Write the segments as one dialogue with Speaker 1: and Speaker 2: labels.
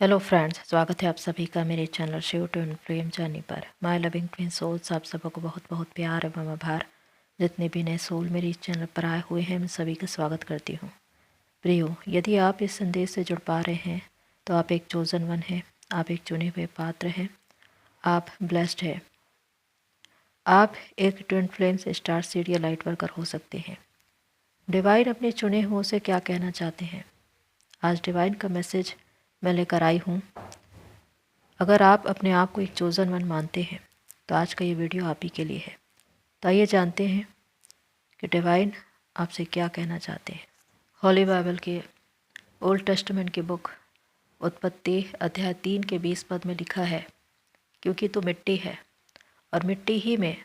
Speaker 1: Hello friends, स्वागत है आप सभी का मेरे channel Shiv twin flame journey पर। माय लविंग ट्विन सोल्स, आप सबको बहुत बहुत प्यार एवं आभार। जितने भी नए सोल मेरे इस चैनल पर आए हुए हैं, मैं सभी का स्वागत करती हूँ। प्रियो, यदि आप इस संदेश से जुड़ पा रहे हैं तो आप एक चोजन वन हैं, आप एक चुने हुए पात्र हैं, आप ब्लेस्ड हैं। आप एक ट्विन फ्लेम्स स्टार सीड या लाइट वर्कर हो सकते हैं। डिवाइन अपने चुने हुओं से क्या कहना चाहते हैं, आज डिवाइन का मैसेज मैं लेकर आई हूँ। अगर आप अपने आप को एक चोज़न वन मानते हैं तो आज का ये वीडियो आप ही के लिए है। तो आइए जानते हैं कि डिवाइन आपसे क्या कहना चाहते हैं। हॉली बाइबल के ओल्ड टेस्टामेंट की बुक उत्पत्ति अध्याय 3 के 20 पद में लिखा है, क्योंकि तू मिट्टी है और मिट्टी ही में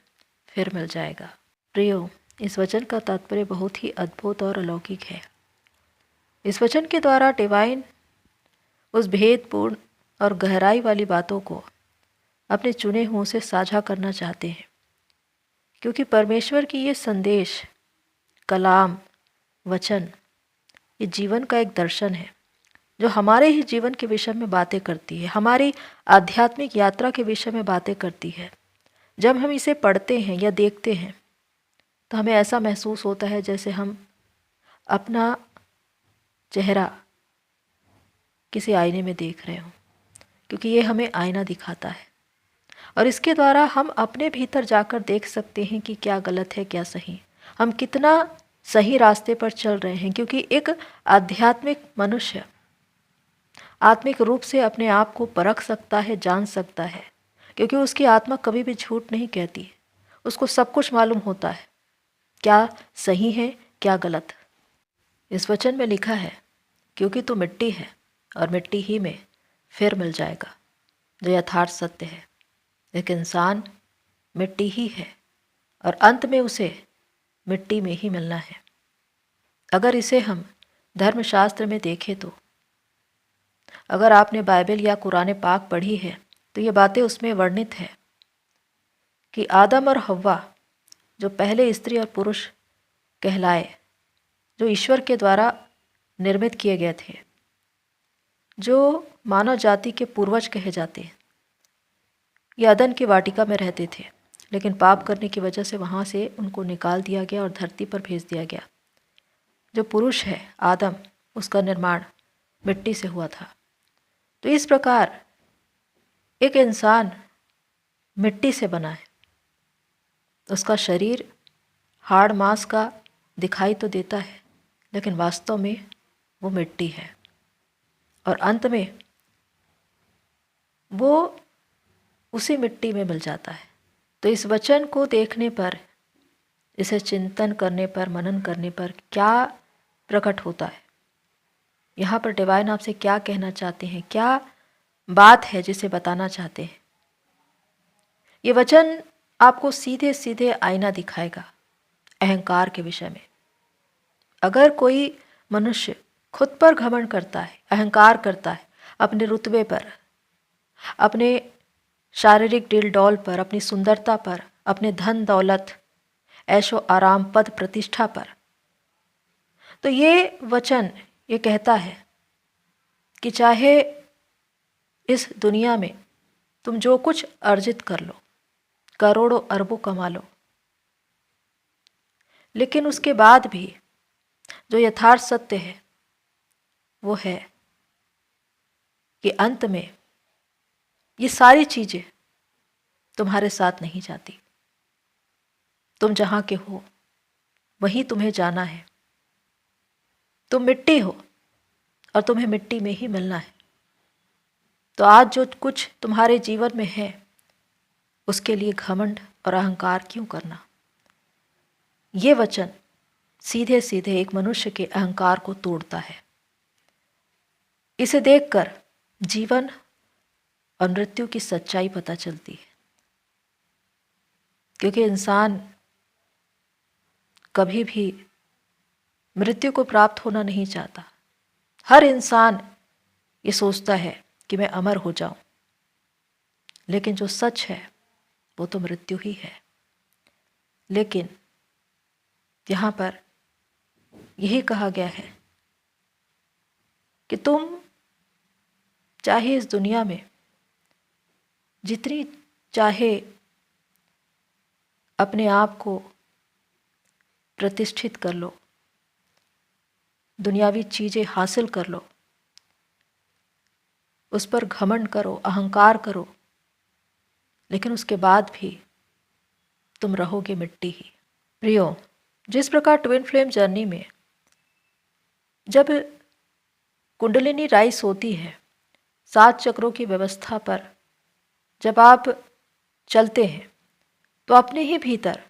Speaker 1: फिर मिल जाएगा। प्रियो, इस वचन का तात्पर्य बहुत ही अद्भुत और अलौकिक है। इस वचन के द्वारा डिवाइन उस भेदपूर्ण और गहराई वाली बातों को अपने चुने हुओं से साझा करना चाहते हैं, क्योंकि परमेश्वर की ये संदेश, कलाम, वचन, ये जीवन का एक दर्शन है जो हमारे ही जीवन के विषय में बातें करती है, हमारी आध्यात्मिक यात्रा के विषय में बातें करती है। जब हम इसे पढ़ते हैं या देखते हैं तो हमें ऐसा महसूस होता है जैसे हम अपना चेहरा किसी आईने में देख रहे हों, क्योंकि ये हमें आईना दिखाता है और इसके द्वारा हम अपने भीतर जाकर देख सकते हैं कि क्या गलत है, क्या सही, हम कितना सही रास्ते पर चल रहे हैं। क्योंकि एक आध्यात्मिक मनुष्य आत्मिक रूप से अपने आप को परख सकता है, जान सकता है, क्योंकि उसकी आत्मा कभी भी झूठ नहीं कहती। उसको सब कुछ मालूम होता है, क्या सही है, क्या गलत। इस वचन में लिखा है, क्योंकि तू मिट्टी है और मिट्टी ही में फिर मिल जाएगा, जो यथार्थ सत्य है। एक इंसान मिट्टी ही है और अंत में उसे मिट्टी में ही मिलना है। अगर इसे हम धर्मशास्त्र में देखें तो अगर आपने बाइबल या कुरान पाक पढ़ी है तो ये बातें उसमें वर्णित है कि आदम और हव्वा, जो पहले स्त्री और पुरुष कहलाए, जो ईश्वर के द्वारा निर्मित किए गए थे, जो मानव जाति के पूर्वज कहे जाते हैं, ये अदन की वाटिका में रहते थे, लेकिन पाप करने की वजह से वहाँ से उनको निकाल दिया गया और धरती पर भेज दिया गया। जो पुरुष है आदम, उसका निर्माण मिट्टी से हुआ था। तो इस प्रकार एक इंसान मिट्टी से बना है। उसका शरीर हाड़ मांस का दिखाई तो देता है, लेकिन वास्तव में वो मिट्टी है और अंत में वो उसी मिट्टी में मिल जाता है। तो इस वचन को देखने पर, इसे चिंतन करने पर, मनन करने पर क्या प्रकट होता है, यहाँ पर डिवाइन आपसे क्या कहना चाहते हैं, क्या बात है जिसे बताना चाहते हैं। ये वचन आपको सीधे सीधे आईना दिखाएगा अहंकार के विषय में। अगर कोई मनुष्य खुद पर घमंड करता है, अहंकार करता है, अपने रुतबे पर, अपने शारीरिक डिल डौल पर, अपनी सुंदरता पर, अपने धन दौलत, ऐशो आराम, पद प्रतिष्ठा पर, तो ये वचन ये कहता है कि चाहे इस दुनिया में तुम जो कुछ अर्जित कर लो, करोड़ों अरबों कमा लो, लेकिन उसके बाद भी जो यथार्थ सत्य है वो है कि अंत में ये सारी चीज़ें तुम्हारे साथ नहीं जाती। तुम जहाँ के हो वहीं तुम्हें जाना है। तुम मिट्टी हो और तुम्हें मिट्टी में ही मिलना है। तो आज जो कुछ तुम्हारे जीवन में है उसके लिए घमंड और अहंकार क्यों करना। ये वचन सीधे सीधे एक मनुष्य के अहंकार को तोड़ता है। इसे देखकर जीवन और मृत्यु की सच्चाई पता चलती है, क्योंकि इंसान कभी भी मृत्यु को प्राप्त होना नहीं चाहता। हर इंसान ये सोचता है कि मैं अमर हो जाऊं, लेकिन जो सच है वो तो मृत्यु ही है। लेकिन यहाँ पर यही कहा गया है कि तुम चाहे इस दुनिया में जितनी चाहे अपने आप को प्रतिष्ठित कर लो, दुनियावी चीज़ें हासिल कर लो, उस पर घमंड करो, अहंकार करो, लेकिन उसके बाद भी तुम रहोगे मिट्टी ही। प्रियो, जिस प्रकार ट्विन फ्लेम जर्नी में जब कुंडलिनी राइज होती है, 7 चक्रों की व्यवस्था पर जब आप चलते हैं तो अपने ही भीतर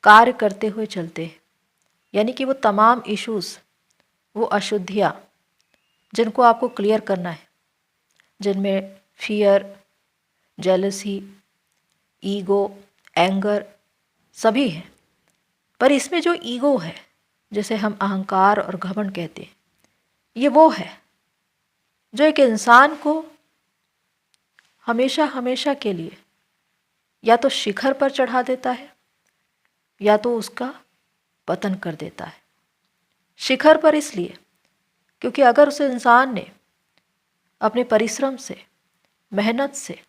Speaker 1: कार्य करते हुए चलते हैं, यानी कि वो तमाम इश्यूज़, वो अशुद्धियाँ जिनको आपको क्लियर करना है, जिनमें फियर, जेलसी, ईगो, एंगर सभी हैं, पर इसमें जो ईगो है, जिसे हम अहंकार और घमंड कहते हैं, ये वो है जो एक इंसान को हमेशा हमेशा के लिए या तो शिखर पर चढ़ा देता है या तो उसका पतन कर देता है। शिखर पर इसलिए क्योंकि अगर उस इंसान ने अपने परिश्रम से, मेहनत से,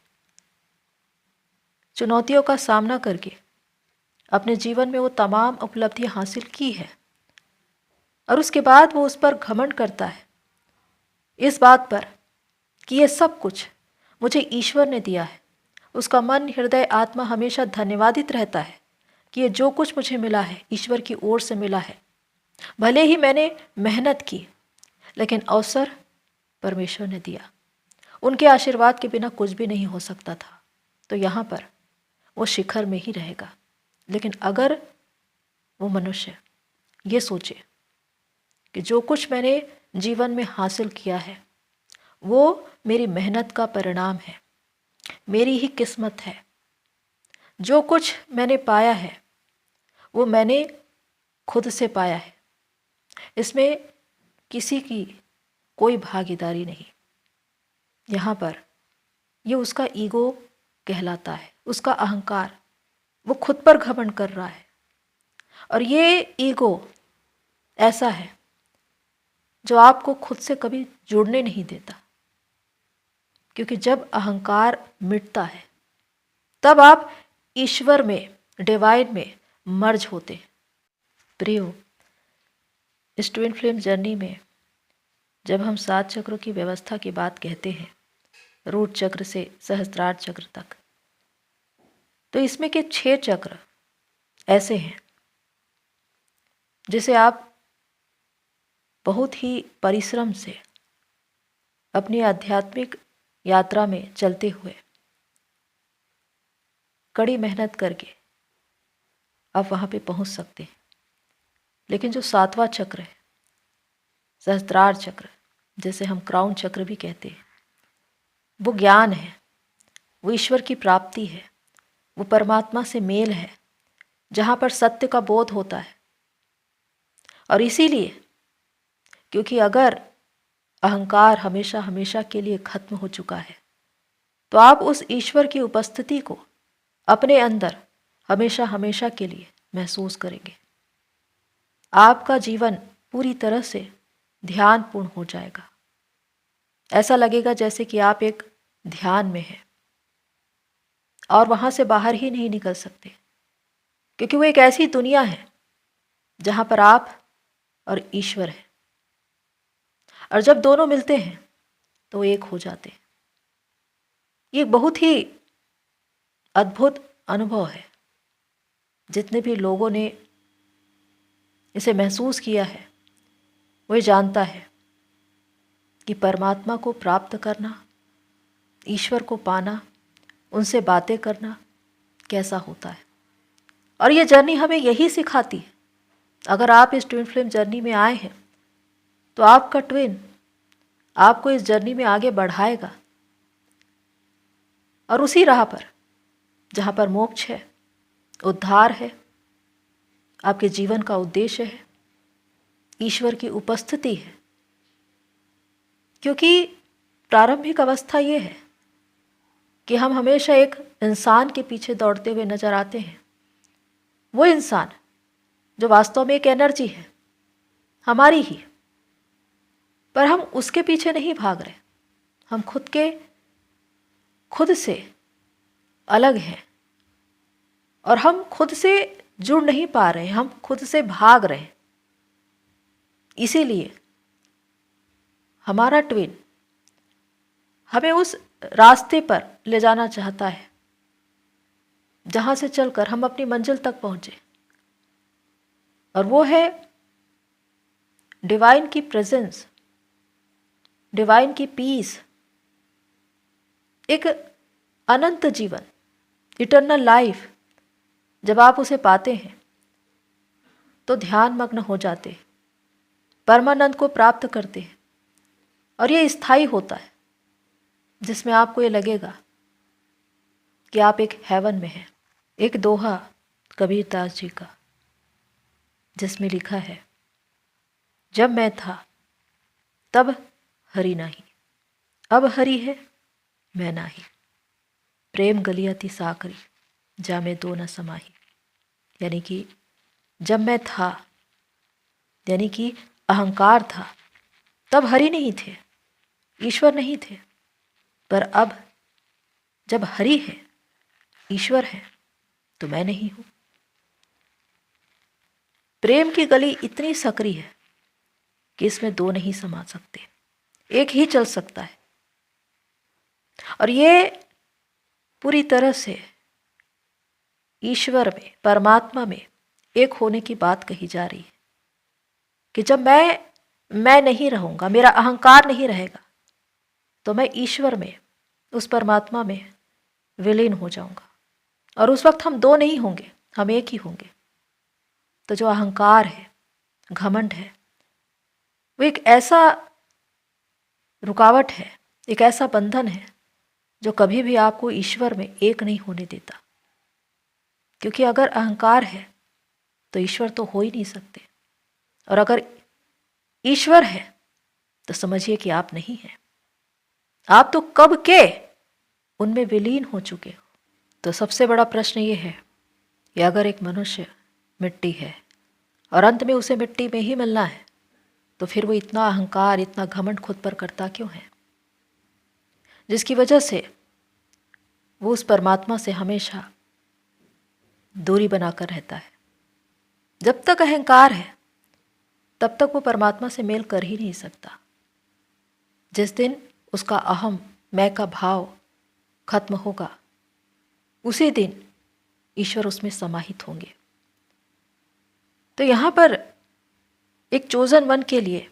Speaker 1: चुनौतियों का सामना करके अपने जीवन में वो तमाम उपलब्धियां हासिल की है और उसके बाद वो उस पर घमंड करता है इस बात पर कि ये सब कुछ मुझे ईश्वर ने दिया है, उसका मन, हृदय, आत्मा हमेशा धन्यवादित रहता है कि ये जो कुछ मुझे मिला है ईश्वर की ओर से मिला है। भले ही मैंने मेहनत की, लेकिन अवसर परमेश्वर ने दिया। उनके आशीर्वाद के बिना कुछ भी नहीं हो सकता था। तो यहाँ पर वो शिखर में ही रहेगा। लेकिन अगर वो मनुष्य ये सोचे कि जो कुछ मैंने जीवन में हासिल किया है वो मेरी मेहनत का परिणाम है, मेरी ही किस्मत है, जो कुछ मैंने पाया है वो मैंने खुद से पाया है, इसमें किसी की कोई भागीदारी नहीं। यहाँ पर ये उसका ईगो कहलाता है, उसका अहंकार। वो खुद पर घमंड कर रहा है और ये ईगो ऐसा है जो आपको खुद से कभी जुड़ने नहीं देता, क्योंकि जब अहंकार मिटता है तब आप ईश्वर में, डिवाइन में मर्ज होते हैं। प्रियो, इस ट्विन फ्लेम जर्नी में जब हम 7 चक्रों की व्यवस्था की बात कहते हैं, रूट चक्र से सहस्त्रार चक्र तक, तो इसमें के 6 चक्र ऐसे हैं जिसे आप बहुत ही परिश्रम से अपनी आध्यात्मिक यात्रा में चलते हुए कड़ी मेहनत करके आप वहाँ पे पहुँच सकते हैं। लेकिन जो 7वां चक्र है, सहस्त्रार चक्र, जिसे हम क्राउन चक्र भी कहते हैं, वो ज्ञान है, वो ईश्वर की प्राप्ति है, वो परमात्मा से मेल है, जहाँ पर सत्य का बोध होता है। और इसीलिए क्योंकि अगर अहंकार हमेशा हमेशा के लिए खत्म हो चुका है तो आप उस ईश्वर की उपस्थिति को अपने अंदर हमेशा हमेशा के लिए महसूस करेंगे। आपका जीवन पूरी तरह से ध्यानपूर्ण हो जाएगा। ऐसा लगेगा जैसे कि आप एक ध्यान में हैं और वहाँ से बाहर ही नहीं निकल सकते, क्योंकि वो एक ऐसी दुनिया है जहाँ पर आप और ईश्वर है, और जब दोनों मिलते हैं तो एक हो जाते हैं। ये बहुत ही अद्भुत अनुभव है। जितने भी लोगों ने इसे महसूस किया है वो जानता है कि परमात्मा को प्राप्त करना, ईश्वर को पाना, उनसे बातें करना कैसा होता है। और ये जर्नी हमें यही सिखाती है। अगर आप इस ट्विन फ्लेम जर्नी में आए हैं तो आपका ट्विन आपको इस जर्नी में आगे बढ़ाएगा और उसी राह पर जहाँ पर मोक्ष है, उद्धार है, आपके जीवन का उद्देश्य है, ईश्वर की उपस्थिति है। क्योंकि प्रारंभिक अवस्था ये है कि हम हमेशा एक इंसान के पीछे दौड़ते हुए नजर आते हैं, वो इंसान जो वास्तव में एक एनर्जी है हमारी ही, पर हम उसके पीछे नहीं भाग रहे, हम खुद से अलग हैं और हम खुद से जुड़ नहीं पा रहे हैं, हम खुद से भाग रहे हैं। इसीलिए हमारा ट्विन हमें उस रास्ते पर ले जाना चाहता है जहां से चलकर हम अपनी मंजिल तक पहुंचे, और वो है डिवाइन की प्रेजेंस, डिवाइन की पीस, एक अनंत जीवन, इटर्नल लाइफ। जब आप उसे पाते हैं तो ध्यान मग्न हो जाते हैं, परमानंद को प्राप्त करते हैं, और ये स्थायी होता है, जिसमें आपको ये लगेगा कि आप एक हेवन में हैं। एक दोहा कबीरदास जी का, जिसमें लिखा है, जब मैं था तब हरि नहीं, अब हरि है मैं नाही, प्रेम गलियति साकरी जामे दो न समाही। यानी कि जब मैं था, यानी कि अहंकार था, तब हरि नहीं थे, ईश्वर नहीं थे। पर अब जब हरि है, ईश्वर है, तो मैं नहीं हूं। प्रेम की गली इतनी सकरी है कि इसमें दो नहीं समा सकते, एक ही चल सकता है। और ये पूरी तरह से ईश्वर में, परमात्मा में एक होने की बात कही जा रही है कि जब मैं नहीं रहूंगा, मेरा अहंकार नहीं रहेगा, तो मैं ईश्वर में, उस परमात्मा में विलीन हो जाऊंगा। और उस वक्त हम दो नहीं होंगे, हम एक ही होंगे। तो जो अहंकार है, घमंड है, वो एक ऐसा रुकावट है, एक ऐसा बंधन है जो कभी भी आपको ईश्वर में एक नहीं होने देता। क्योंकि अगर अहंकार है तो ईश्वर तो हो ही नहीं सकते, और अगर ईश्वर है तो समझिए कि आप नहीं हैं, आप तो कब के उनमें विलीन हो चुके हो। तो सबसे बड़ा प्रश्न ये है कि अगर एक मनुष्य मिट्टी है और अंत में उसे मिट्टी में ही मिलना है, तो फिर वो इतना अहंकार, इतना घमंड खुद पर करता क्यों है, जिसकी वजह से वो उस परमात्मा से हमेशा दूरी बनाकर रहता है। जब तक अहंकार है तब तक वो परमात्मा से मेल कर ही नहीं सकता। जिस दिन उसका अहम, मैं का भाव खत्म होगा, उसी दिन ईश्वर उसमें समाहित होंगे। तो यहाँ पर एक चोजन वन के लिए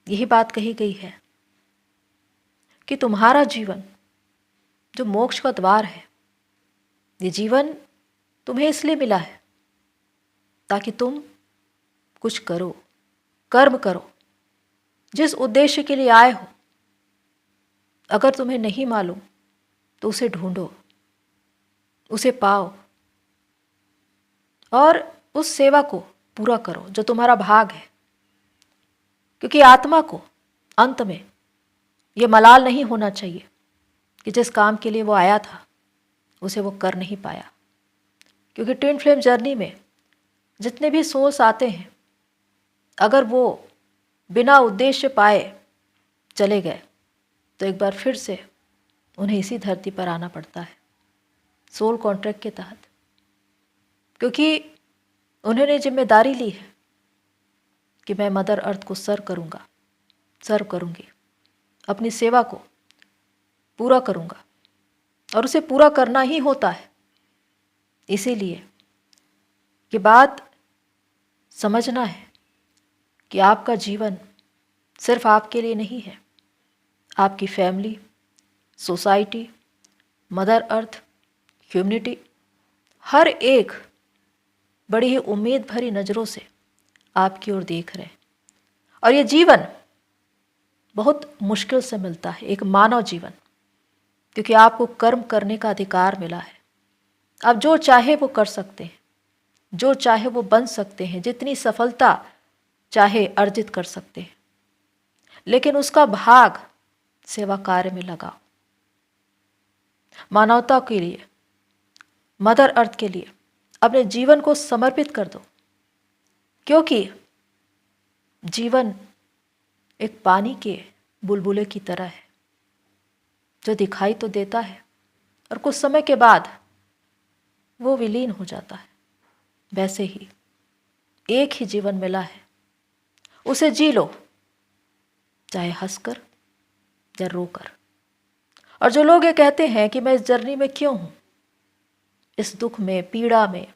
Speaker 1: यही बात कही गई है कि तुम्हारा जीवन जो मोक्ष का द्वार है, ये जीवन तुम्हें इसलिए मिला है ताकि तुम कुछ करो, कर्म करो, जिस उद्देश्य के लिए आए हो। अगर तुम्हें नहीं मालूम तो उसे ढूंढो, उसे पाओ, और उस सेवा को पूरा करो जो तुम्हारा भाग है। क्योंकि आत्मा को अंत में ये मलाल नहीं होना चाहिए कि जिस काम के लिए वो आया था उसे वो कर नहीं पाया। क्योंकि ट्विन फ्लेम जर्नी में जितने भी सोल्स आते हैं, अगर वो बिना उद्देश्य पाए चले गए तो एक बार फिर से उन्हें इसी धरती पर आना पड़ता है, सोल कॉन्ट्रैक्ट के तहत। क्योंकि उन्होंने जिम्मेदारी ली है कि मैं मदर अर्थ को सर्व करूंगी, अपनी सेवा को पूरा करूंगा, और उसे पूरा करना ही होता है। इसीलिए ये बात समझना है कि आपका जीवन सिर्फ आपके लिए नहीं है, आपकी family, society, mother earth, humanity, हर एक बड़ी ही उम्मीद भरी नज़रों से आपकी ओर देख रहे हैं। और ये जीवन बहुत मुश्किल से मिलता है, एक मानव जीवन, क्योंकि आपको कर्म करने का अधिकार मिला है। आप जो चाहे वो कर सकते हैं, जो चाहे वो बन सकते हैं, जितनी सफलता चाहे अर्जित कर सकते हैं, लेकिन उसका भाग सेवा कार्य में लगाओ। मानवता के लिए, मदर अर्थ के लिए अपने जीवन को समर्पित कर दो। क्योंकि जीवन एक पानी के बुलबुले की तरह है, जो दिखाई तो देता है और कुछ समय के बाद वो विलीन हो जाता है। वैसे ही एक ही जीवन मिला है, उसे जी लो, चाहे हंसकर या रोकर। और जो लोग ये कहते हैं कि मैं इस जर्नी में क्यों हूं, इस दुख में, पीड़ा में,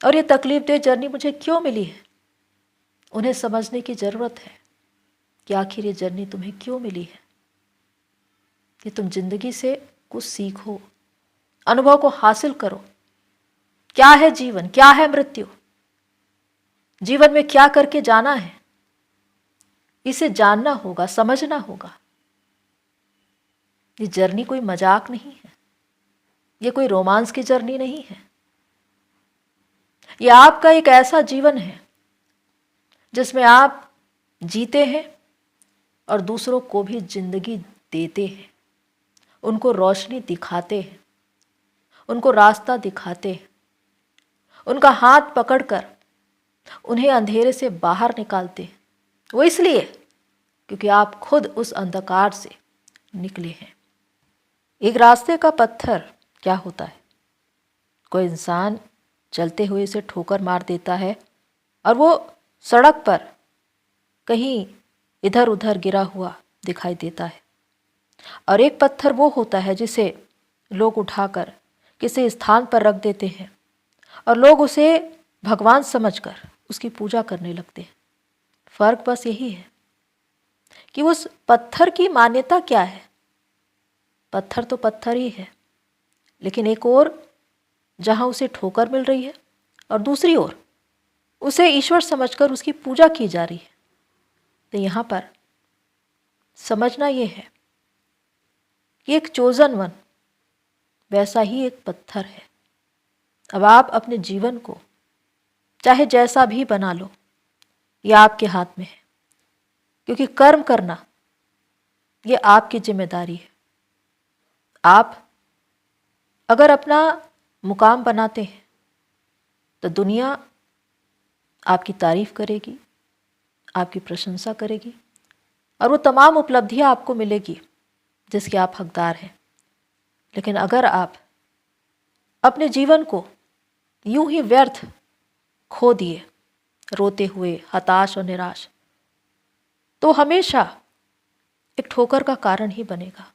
Speaker 1: और ये तकलीफ दे जर्नी मुझे क्यों मिली है, उन्हें समझने की जरूरत है कि आखिर ये जर्नी तुम्हें क्यों मिली है। कि तुम जिंदगी से कुछ सीखो, अनुभव को हासिल करो। क्या है जीवन, क्या है मृत्यु, जीवन में क्या करके जाना है, इसे जानना होगा, समझना होगा। ये जर्नी कोई मजाक नहीं है, ये कोई रोमांस की जर्नी नहीं है। ये आपका एक ऐसा जीवन है जिसमें आप जीते हैं और दूसरों को भी जिंदगी देते हैं, उनको रोशनी दिखाते हैं, उनको रास्ता दिखाते हैं, उनका हाथ पकड़कर उन्हें अंधेरे से बाहर निकालते हैं। वो इसलिए क्योंकि आप खुद उस अंधकार से निकले हैं। एक रास्ते का पत्थर क्या होता है? कोई इंसान चलते हुए इसे ठोकर मार देता है और वो सड़क पर कहीं इधर उधर गिरा हुआ दिखाई देता है। और एक पत्थर वो होता है जिसे लोग उठाकर किसी स्थान पर रख देते हैं और लोग उसे भगवान समझकर उसकी पूजा करने लगते हैं। फर्क बस यही है कि उस पत्थर की मान्यता क्या है। पत्थर तो पत्थर ही है, लेकिन एक ओर जहां उसे ठोकर मिल रही है और दूसरी ओर उसे ईश्वर समझकर उसकी पूजा की जा रही है। तो यहाँ पर समझना यह है कि एक चोजन वन वैसा ही एक पत्थर है। अब आप अपने जीवन को चाहे जैसा भी बना लो, यह आपके हाथ में है, क्योंकि कर्म करना ये आपकी जिम्मेदारी है। आप अगर अपना मुकाम बनाते हैं तो दुनिया आपकी तारीफ करेगी, आपकी प्रशंसा करेगी और वो तमाम उपलब्धियां आपको मिलेगी जिसके आप हकदार हैं। लेकिन अगर आप अपने जीवन को यूं ही व्यर्थ खो दिए, रोते हुए, हताश और निराश, तो हमेशा एक ठोकर का कारण ही बनेगा।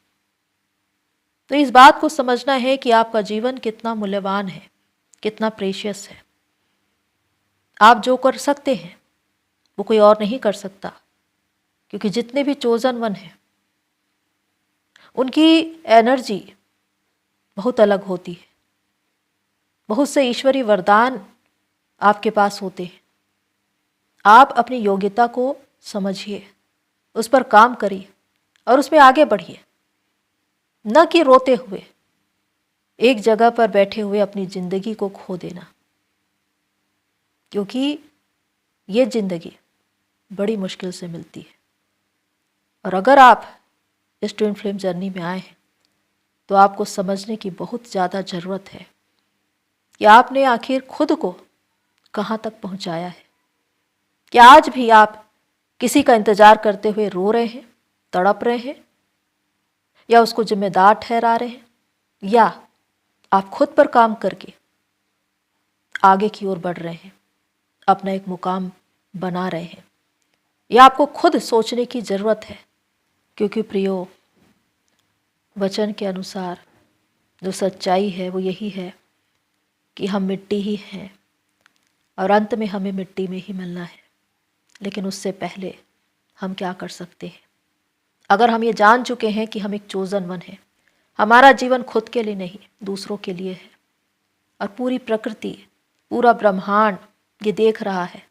Speaker 1: तो इस बात को समझना है कि आपका जीवन कितना मूल्यवान है, कितना प्रेशियस है। आप जो कर सकते हैं वो कोई और नहीं कर सकता, क्योंकि जितने भी चोजन वन हैं उनकी एनर्जी बहुत अलग होती है। बहुत से ईश्वरीय वरदान आपके पास होते हैं। आप अपनी योग्यता को समझिए, उस पर काम करिए और उसमें आगे बढ़िए, न कि रोते हुए एक जगह पर बैठे हुए अपनी जिंदगी को खो देना। क्योंकि ये जिंदगी बड़ी मुश्किल से मिलती है। और अगर आप इस ट्विन फ्लेम जर्नी में आए हैं तो आपको समझने की बहुत ज़्यादा ज़रूरत है कि आपने आखिर खुद को कहाँ तक पहुँचाया है। क्या आज भी आप किसी का इंतज़ार करते हुए रो रहे हैं, तड़प रहे हैं, या उसको जिम्मेदार ठहरा रहे हैं, या आप खुद पर काम करके आगे की ओर बढ़ रहे हैं, अपना एक मुकाम बना रहे हैं। यह आपको खुद सोचने की ज़रूरत है, क्योंकि प्रियो, वचन के अनुसार जो सच्चाई है वो यही है कि हम मिट्टी ही हैं और अंत में हमें मिट्टी में ही मिलना है। लेकिन उससे पहले हम क्या कर सकते हैं? अगर हम ये जान चुके हैं कि हम एक चोजन वन है, हमारा जीवन खुद के लिए नहीं, दूसरों के लिए है, और पूरी प्रकृति, पूरा ब्रह्मांड ये देख रहा है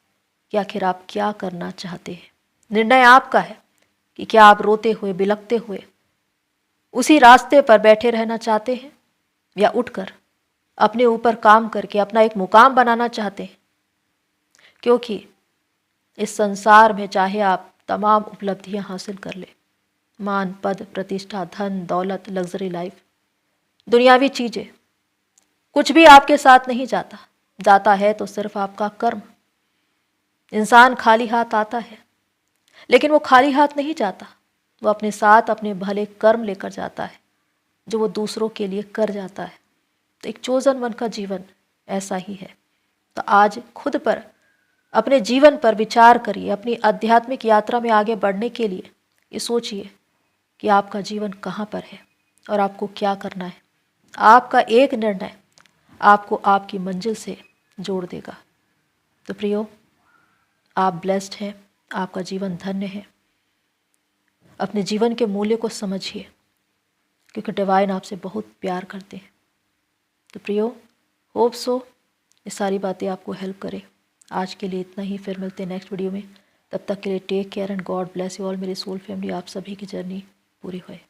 Speaker 1: कि आखिर आप क्या करना चाहते हैं। निर्णय आपका है कि क्या आप रोते हुए, बिलखते हुए उसी रास्ते पर बैठे रहना चाहते हैं, या उठकर अपने ऊपर काम करके अपना एक मुकाम बनाना चाहते हैं। क्योंकि इस संसार में चाहे आप तमाम उपलब्धियां हासिल कर ले, मान, पद, प्रतिष्ठा, धन, दौलत, लग्जरी लाइफ, दुनियावी चीज़ें, कुछ भी आपके साथ नहीं जाता। जाता है तो सिर्फ आपका कर्म। इंसान खाली हाथ आता है, लेकिन वो खाली हाथ नहीं जाता। वो अपने साथ अपने भले कर्म लेकर जाता है जो वो दूसरों के लिए कर जाता है। तो एक चोजन वन का जीवन ऐसा ही है। तो आज खुद पर, अपने जीवन पर विचार करिए। अपनी आध्यात्मिक यात्रा में आगे बढ़ने के लिए ये सोचिए कि आपका जीवन कहाँ पर है और आपको क्या करना है। आपका एक निर्णय आपको आपकी मंजिल से जोड़ देगा। तो प्रियो, आप ब्लेस्ड हैं, आपका जीवन धन्य है। अपने जीवन के मूल्य को समझिए, क्योंकि डिवाइन आपसे बहुत प्यार करते हैं। तो प्रियो, होप सो ये सारी बातें आपको हेल्प करें। आज के लिए इतना ही, फिर मिलते हैं नेक्स्ट वीडियो में। तब तक के लिए take care and God bless you all. मेरी सोल फैमिली, आप सभी की जर्नी पूरी होए।